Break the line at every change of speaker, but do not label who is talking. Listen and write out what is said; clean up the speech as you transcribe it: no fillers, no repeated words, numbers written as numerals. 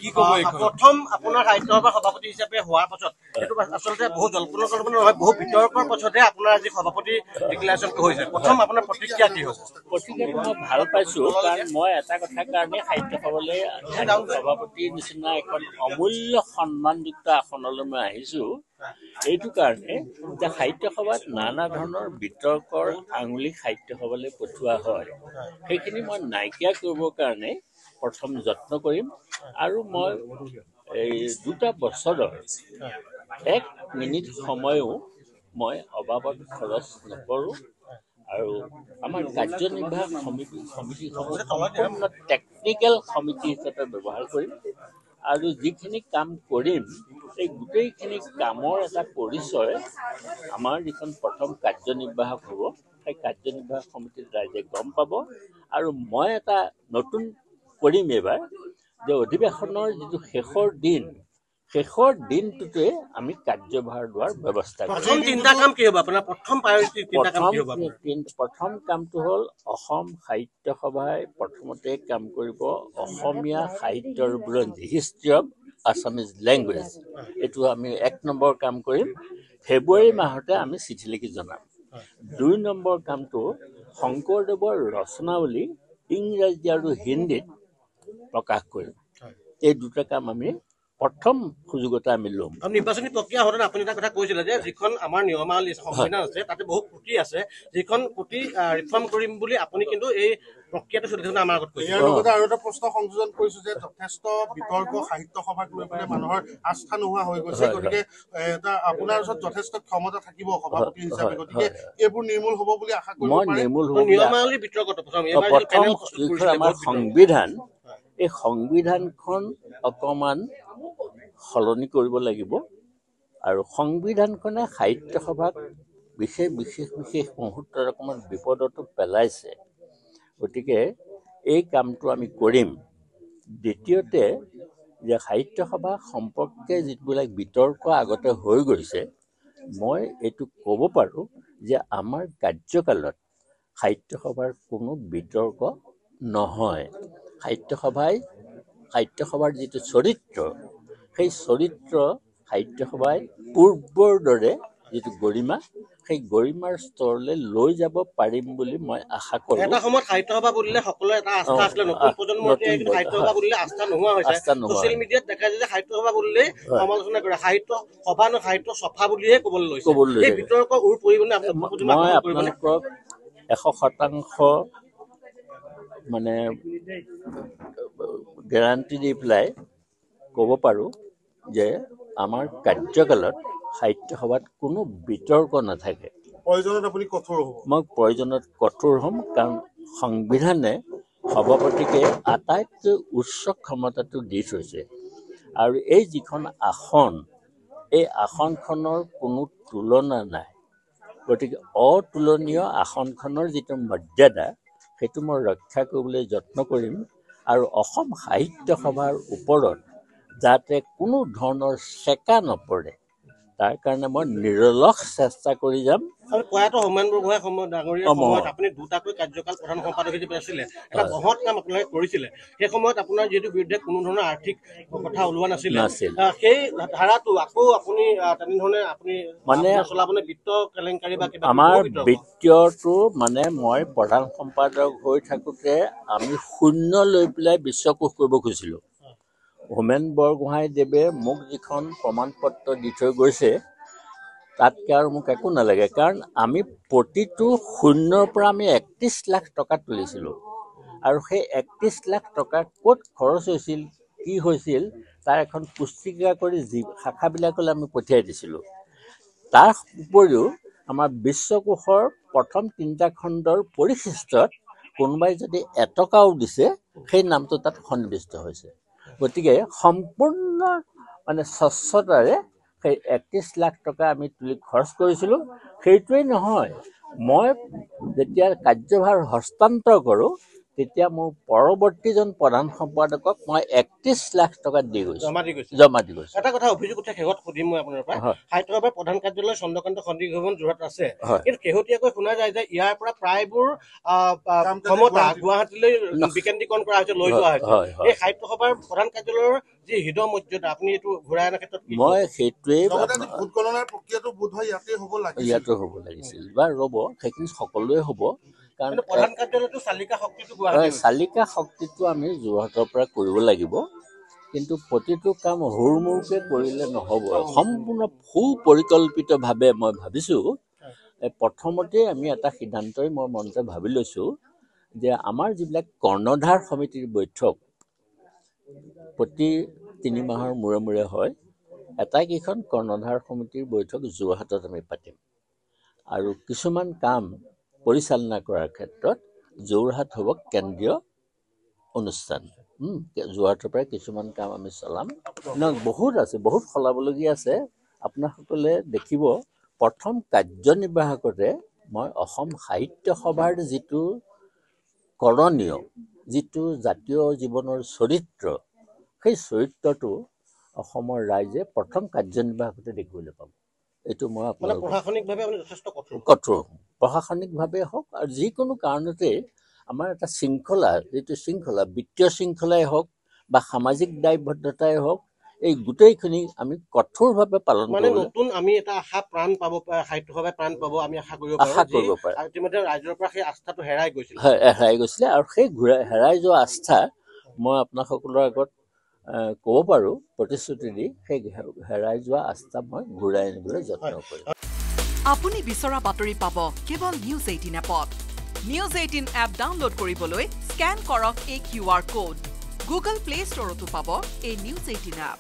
কি ক'ব প্ৰথম আপোনাৰ সাহিত্য সভাৰ সভাপতি হিচাপে হোৱাৰ পাছত এইটো আচলতে বহু জল্পনা কল্পনা নহয়, বহু বিতৰ্কৰ পাছতহে আপোনাৰ আজি সভাপতি ডিক্লেৰেশ্যনটো হৈছে। প্ৰথম আপোনাৰ প্ৰতিক্ৰিয়া কি হৈছে?
প্ৰতিক্ৰিয়াটো মই ভাল পাইছোঁ, কাৰণ মই এটা কথাৰ কাৰণে সাহিত্য সভালৈ সভাপতিৰ নিচিনা এখন অমূল্য সন্মানযুক্ত আসনলৈ মই আহিছোঁ। এইটো কাৰণে যে সাহিত্য সভাত নানা ধৰণৰ বিতৰ্কৰ আঙুলি সাহিত্য সভালৈ পঠোৱা হয়, সেইখিনি মই নাইকিয়া কৰিবৰ কাৰণে প্ৰথম যত্ন কৰিম। আৰু মই এই 2টা বছৰৰ 1 মিনিট সময়ো মই অবাবত খৰচ নকৰোঁ। আৰু আমাৰ কাৰ্যনিৰ্বাহক সমিতিসমূহ সম্পূৰ্ণ টেকনিকেল সমিতি হিচাপে ব্যৱহাৰ কৰিম। আৰু যিখিনি কাম কৰিম, এই গোটেইখিনি কামৰ এটা পৰিচয় আমাৰ যিখন প্ৰথম কাৰ্যনিৰ্বাহক হ'ব, সেই কাৰ্যনিৰ্বাহক সমিতিত ৰাইজে গম পাব। আৰু মই এটা নতুন কৰিম এইবাৰ, যে অধিৱেশনৰ যিটো শেষৰ দিনটোতে আমি কাৰ্যভাৰ লোৱাৰ ব্যৱস্থা কৰিম। প্ৰথম কামটো হ'ল অসম সাহিত্য সভাই প্ৰথমতে কাম কৰিব অসমীয়া সাহিত্যৰ বুৰঞ্জী, হিষ্ট্ৰী অফ আছামিজ লেংগুৱেজ। এইটো আমি 1 নম্বৰ কাম কৰিম। ফেব্ৰুৱাৰী মাহতে আমি চিঠি লিখি জনাম। 2 নম্বৰ কামটো শংকৰদেৱৰ ৰচনাৱলী ইংৰাজী আৰু হিন্দীত প্ৰকাশ কৰিম। এই 2টা কাম আমি প্ৰথম সুযোগতে আমি ল'ম।
নিৰ্বাচনী প্ৰক্ৰিয়া হওঁতে আপুনি এটা কথা কৈছিলে যে যিখন আমাৰ নিয়মাৱলী সংবিধান আছে তাতে বহুত ত্ৰুটি আছে, যিখন ত্ৰুটি ৰিফৰ্ম কৰিম বুলি আপুনি কিন্তু এই প্ৰক্ৰিয়াটো চলি থাকোঁতে আমাৰ আগত কৈছে।
ইয়াৰ লগতে আৰু এটা প্ৰশ্ন সংযোজন কৰিছো যে যথেষ্ট বিতৰ্ক সাহিত্য সভাক লৈ পেলাই মানুহৰ আস্থা নোহোৱা হৈ গৈছে, গতিকে আপোনাৰ ওচৰত যথেষ্ট ক্ষমতা থাকিব সভাপতি হিচাপে, গতিকে এইবোৰ নিৰ্মূল হ'ব বুলি আশা কৰিব পাৰে।
নিয়মাৱলী বিতৰ্কটো প্ৰথম
আমাৰ সংবিধান, এই সংবিধানখন অকণমান সলনি কৰিব লাগিব। আৰু সংবিধানখনে সাহিত্য সভাক বিশেষ মুহূৰ্তত অকণমান বিপদতো পেলাইছে, গতিকে এই কামটো আমি কৰিম। দ্বিতীয়তে, যে সাহিত্য সভা সম্পৰ্কে যিবিলাক বিতৰ্ক আগতে হৈ গৈছে, মই এইটো ক'ব পাৰোঁ যে আমাৰ কাৰ্যকালত সাহিত্য সভাৰ কোনো বিতৰ্ক নহয়। সাহিত্য সভাৰ যিটো চৰিত্ৰ, সেই চৰিত্ৰ সাহিত্য সভাই পূৰ্বৰ দৰে যিটো গৰিমা, সেই গৰিমাৰ স্তৰলৈ লৈ যাব পাৰিম বুলি মই আশা কৰোঁ।
এটা সময়ত সাহিত্য সভা বুলিলে সকলোৰে এটা আস্থা আছিলে, নতুন প্ৰজন্মৰ সাহিত্য সভা বুলিলে আস্থা নোহোৱা হৈছে। ছচিয়েল মিডিয়াত দেখা যায় যে সাহিত্য সভা বুলিলে সমালোচনা কৰে, সাহিত্য সভা নহয় সাহিত্য সভা বুলিহে ক'বলৈ লৈছে। এই বিতৰ্ক উৰ পৰিবনে?
মই আপোনালোকক 100% মানে গেৰাণ্টি দি পেলাই ক'ব পাৰোঁ যে আমাৰ কাৰ্যকালত সাহিত্য সভাত কোনো বিতৰ্ক নাথাকে।
প্ৰয়োজনত আপুনি কঠোৰ হ'ব?
মই প্ৰয়োজনত কঠোৰ হ'ম, কাৰণ সংবিধানে সভাপতিকে আটাইতকৈ উচ্চ ক্ষমতাটো দি থৈছে। আৰু এই যিখন আসন, এই আসনখনৰ কোনো তুলনা নাই। গতিকে অতুলনীয় আসনখনৰ যিটো মৰ্যাদা, সেইটো মই ৰক্ষা কৰিবলৈ যত্ন কৰিম। আৰু অসম সাহিত্য সভাৰ ওপৰত যাতে কোনো ধৰণৰ চেকা নপৰে, তাৰ কাৰণে মই নিৰলস চেষ্টা কৰি যাম।
প্ৰয়াত হোমেন বৰগোহাঁই ডাঙৰীয়াৰ সময়ত আপুনি 2টাকৈ কাৰ্যকাল প্ৰধান সম্পাদক হিচাপে আছিলে, এটা বৃহৎ কাম আপোনালোকে কৰিছিলে। সেই সময়ত আপোনাৰ যিহেতু বিৰুদ্ধে কোনো ধৰণৰ আৰ্থিক কথা ওলোৱা নাছিলে, সেই ধাৰাটো আকৌ আপুনি তেনেধৰণে আপুনি মানে চলাবনে? বিত্ত কেলেংকাৰী বা কিবা
আমাৰ বিত্তটো মানে মই প্ৰধান সম্পাদক হৈ থাকোঁতে আমি শূন্য লৈ পেলাই বিশ্বকোষ কৰিব খুজিছিলোঁ। হোমেন বৰগোহাঁইদেৱে মোক যিখন প্ৰমাণ পত্ৰ দি থৈ গৈছে, তাতকৈ আৰু মোক একো নালাগে, কাৰণ আমি প্ৰতিটো শূন্যৰ পৰা আমি 31 লাখ টকা তুলিছিলোঁ। আৰু সেই 31 লাখ টকা ক'ত খৰচ হৈছিল, কি হৈছিল, তাৰ এখন পুস্তিকা কৰি শাখাবিলাকলৈ আমি পঠিয়াই দিছিলোঁ। তাৰ উপৰিও আমাৰ বিশ্বকোষৰ প্ৰথম 3টা খণ্ডৰ পৰিশিষ্টত কোনোবাই যদি এটকাও দিছে, সেই নামটো তাত সন্নিৱিষ্ট হৈছে। গতিকে সম্পূৰ্ণ মানে স্বচ্ছতাৰে সেই 31 লাখ টকা আমি তুলি খৰচ কৰিছিলোঁ। সেইটোৱেই নহয়, মই যেতিয়া কাৰ্যভাৰ হস্তান্তৰ কৰোঁ, তেতিয়া মোৰ পৰৱৰ্তীজন প্ৰধান সম্পাদকক মই ৩১ লাখ টকা দি গৈছোঁ,
জমা দি গৈছে।
গৈছোঁ।
এটা কথা অভিযোগ উঠে, শেহত সুধিম মই আপোনাৰ পৰা, সাহিত্য সভাৰ প্ৰধান কাৰ্যালয় চন্দ্ৰকান্ত সন্দিকৈ ভৱন যোৰহাট আছে, কিন্তু শেহতীয়াকৈ শুনা যায় যে ইয়াৰ পৰা প্ৰায়বোৰ ক্ষমতা গুৱাহাটীলৈ বিকেন্দ্ৰীকৰণ কৰা হৈছে, লৈ যোৱা হৈছে। এই সাহিত্য সভাৰ প্ৰধান কাৰ্যালয়ৰ যি হৃদয় মৰ্যাদা আপুনি এইটো ঘূৰাই অনাৰ ক্ষেত্ৰত
মই সেইটোৱেই
ভোট গণনাৰ প্ৰক্ৰিয়াটো বোধ হয় ইয়াতে হ'ব
লাগিছিল বা ৰ'ব, সেইখিনি সকলোৱে হ'ব। কাৰণ
প্ৰধান কাৰ্যালয়টো
চালিকা শক্তিটো আমি যোৰহাটৰ পৰা কৰিব লাগিব, কিন্তু প্ৰতিটো কাম হুৰমুৰকৈ কৰিলে নহ'ব। সম্পূৰ্ণ সুপৰিকল্পিতভাৱে মই ভাবিছোঁ, প্ৰথমতে আমি এটা সিদ্ধান্তই মই মনতে ভাবি লৈছোঁ যে আমাৰ যিবিলাক কৰ্ণধাৰ সমিতিৰ বৈঠক প্ৰতি ৩ মাহৰ মূৰে মূৰে হয়, এটাইকেইখন কৰ্ণধাৰ সমিতিৰ বৈঠক যোৰহাটত আমি পাতিম, আৰু কিছুমান কাম পৰিচালনা কৰাৰ ক্ষেত্ৰত যোৰহাট হ'ব কেন্দ্ৰীয় অনুষ্ঠান। যোৰহাটৰ পৰাই কিছুমান কাম আমি চলাম। বহুত আছে, বহুত সলাবলগীয়া আছে। আপোনাসকলে দেখিব, প্ৰথম কাৰ্যনিৰ্বাহকতে মই অসম সাহিত্য সভাৰ যিটো কৰণীয়, যিটো জাতীয় জীৱনৰ চৰিত্ৰ, সেই চৰিত্ৰটো অসমৰ ৰাইজে প্ৰথম কাৰ্যনিৰ্বাহকতে দেখিবলৈ পাব। এইটো মই আপোনালোকক
প্ৰশাসনিকভাৱে যথেষ্ট
কঠোৰ, প্ৰশাসনিকভাৱে হওক আৰু যিকোনো কাৰণতে আমাৰ এটা শৃংখলা, যিটো শৃংখলা, বিত্তীয় শৃংখলাই হওক বা সামাজিক দায়বদ্ধতাই হওক, এই গোটেইখিনি আমি কঠোৰভাৱে পালন কৰিব।
নতুন আমি এটা আশা প্ৰাণ পাব, সাহিত্য সভাই প্ৰাণ পাব, আমি আশা কৰিব পাৰোঁ। ইতিমধ্যে ৰাইজৰ পৰা সেই আস্থাটো হেৰাই গৈছিলে,
আৰু সেই হেৰাই যোৱা আস্থা মই আপোনাসকলৰ আগত ক'ব পাৰোঁ প্ৰতিশ্ৰুতি দি, সেই হেৰাই যোৱা আস্থা মই ঘূৰাই আনিবলৈ যত্ন কৰিম।
আপুনি বিচৰা বাতৰি পাব কেৱল নিউজ 18 এপত। নিউজ 18 এপ ডাউনলোড কৰিবলৈ স্কেন কৰক এই QR কোড। গুগল প্লে ষ্টৰতো পাব এই নিউজ 18 এপ।